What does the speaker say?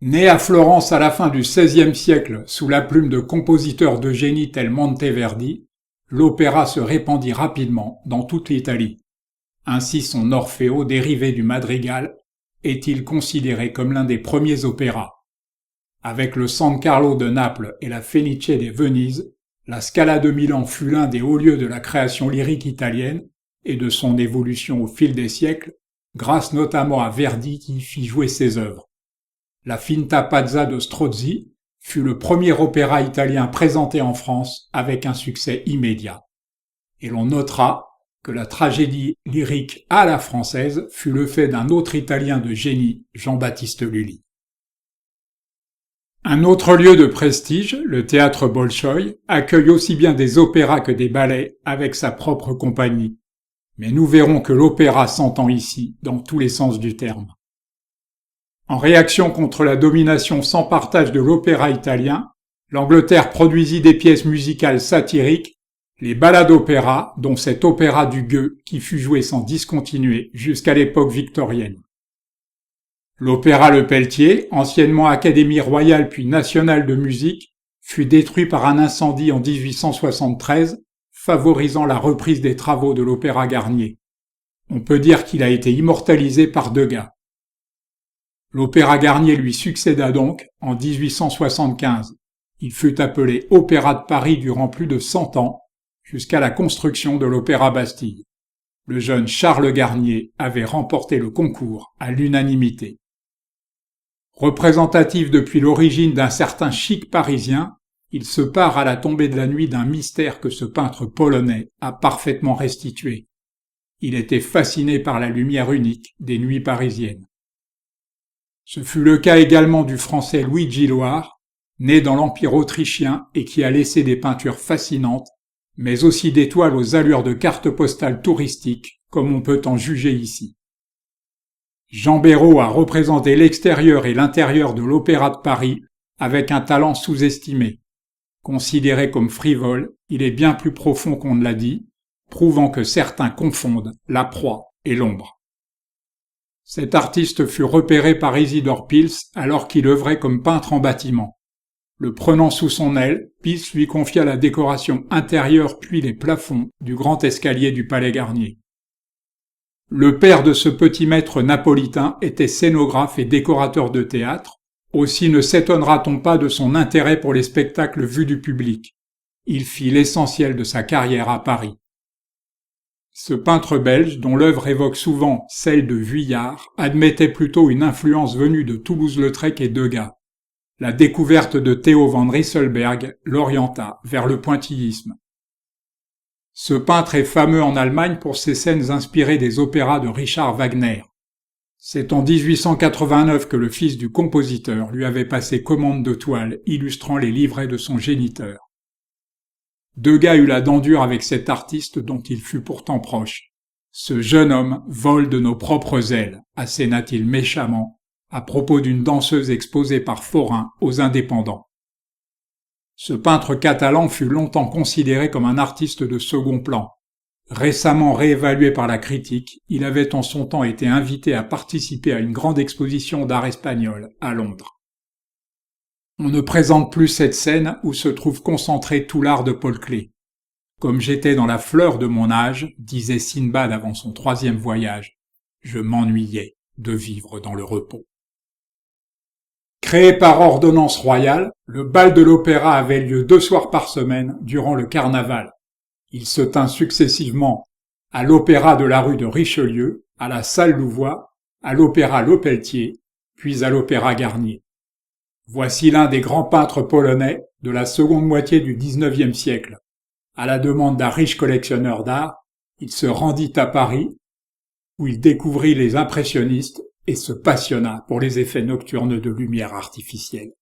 Né à Florence à la fin du XVIe siècle sous la plume de compositeurs de génie tels Monteverdi, l'opéra se répandit rapidement dans toute l'Italie. Ainsi son Orfeo, dérivé du madrigal, est-il considéré comme l'un des premiers opéras. Avec le San Carlo de Naples et la Fenice de Venise, la Scala de Milan fut l'un des hauts lieux de la création lyrique italienne et de son évolution au fil des siècles, grâce notamment à Verdi qui y fit jouer ses œuvres. La Finta Pazza de Strozzi fut le premier opéra italien présenté en France avec un succès immédiat. Et l'on notera que la tragédie lyrique à la française fut le fait d'un autre Italien de génie, Jean-Baptiste Lully. Un autre lieu de prestige, le théâtre Bolchoï, accueille aussi bien des opéras que des ballets avec sa propre compagnie. Mais nous verrons que l'opéra s'entend ici dans tous les sens du terme. En réaction contre la domination sans partage de l'opéra italien, l'Angleterre produisit des pièces musicales satiriques, les ballades opéra, dont cet opéra du gueux qui fut joué sans discontinuer jusqu'à l'époque victorienne. L'opéra Le Pelletier, anciennement Académie royale puis nationale de musique, fut détruit par un incendie en 1873, favorisant la reprise des travaux de l'Opéra Garnier. On peut dire qu'il a été immortalisé par Degas. L'Opéra Garnier lui succéda donc en 1875. Il fut appelé Opéra de Paris durant plus de 100 ans, jusqu'à la construction de l'Opéra Bastille. Le jeune Charles Garnier avait remporté le concours à l'unanimité. Représentatif depuis l'origine d'un certain chic parisien, il se pare à la tombée de la nuit d'un mystère que ce peintre polonais a parfaitement restitué. Il était fasciné par la lumière unique des nuits parisiennes. Ce fut le cas également du français Luigi Loire, né dans l'Empire autrichien et qui a laissé des peintures fascinantes, mais aussi des toiles aux allures de cartes postales touristiques, comme on peut en juger ici. Jean Béraud a représenté l'extérieur et l'intérieur de l'Opéra de Paris avec un talent sous-estimé. Considéré comme frivole, il est bien plus profond qu'on ne l'a dit, prouvant que certains confondent la proie et l'ombre. Cet artiste fut repéré par Isidore Pils alors qu'il œuvrait comme peintre en bâtiment. Le prenant sous son aile, Pils lui confia la décoration intérieure puis les plafonds du grand escalier du Palais Garnier. Le père de ce petit maître napolitain était scénographe et décorateur de théâtre, aussi ne s'étonnera-t-on pas de son intérêt pour les spectacles vus du public. Il fit l'essentiel de sa carrière à Paris. Ce peintre belge, dont l'œuvre évoque souvent celle de Vuillard, admettait plutôt une influence venue de Toulouse-Lautrec et Degas. La découverte de Theo van Rysselberghe l'orienta vers le pointillisme. Ce peintre est fameux en Allemagne pour ses scènes inspirées des opéras de Richard Wagner. C'est en 1889 que le fils du compositeur lui avait passé commande de toiles illustrant les livrets de son géniteur. Degas eut la dent dure avec cet artiste dont il fut pourtant proche. Ce jeune homme vole de nos propres ailes, asséna-t-il méchamment, à propos d'une danseuse exposée par Forain aux Indépendants. Ce peintre catalan fut longtemps considéré comme un artiste de second plan. Récemment réévalué par la critique, il avait en son temps été invité à participer à une grande exposition d'art espagnol à Londres. On ne présente plus cette scène où se trouve concentré tout l'art de Paul Klee. Comme j'étais dans la fleur de mon âge, disait Sinbad avant son 3e voyage, je m'ennuyais de vivre dans le repos. Créé par ordonnance royale, le bal de l'opéra avait lieu 2 soirs par semaine durant le carnaval. Il se tint successivement à l'opéra de la rue de Richelieu, à la salle Louvois, à l'opéra Le Pelletier, puis à l'opéra Garnier. Voici l'un des grands peintres polonais de la seconde moitié du XIXe siècle. À la demande d'un riche collectionneur d'art, il se rendit à Paris, où il découvrit les impressionnistes et se passionna pour les effets nocturnes de lumière artificielle.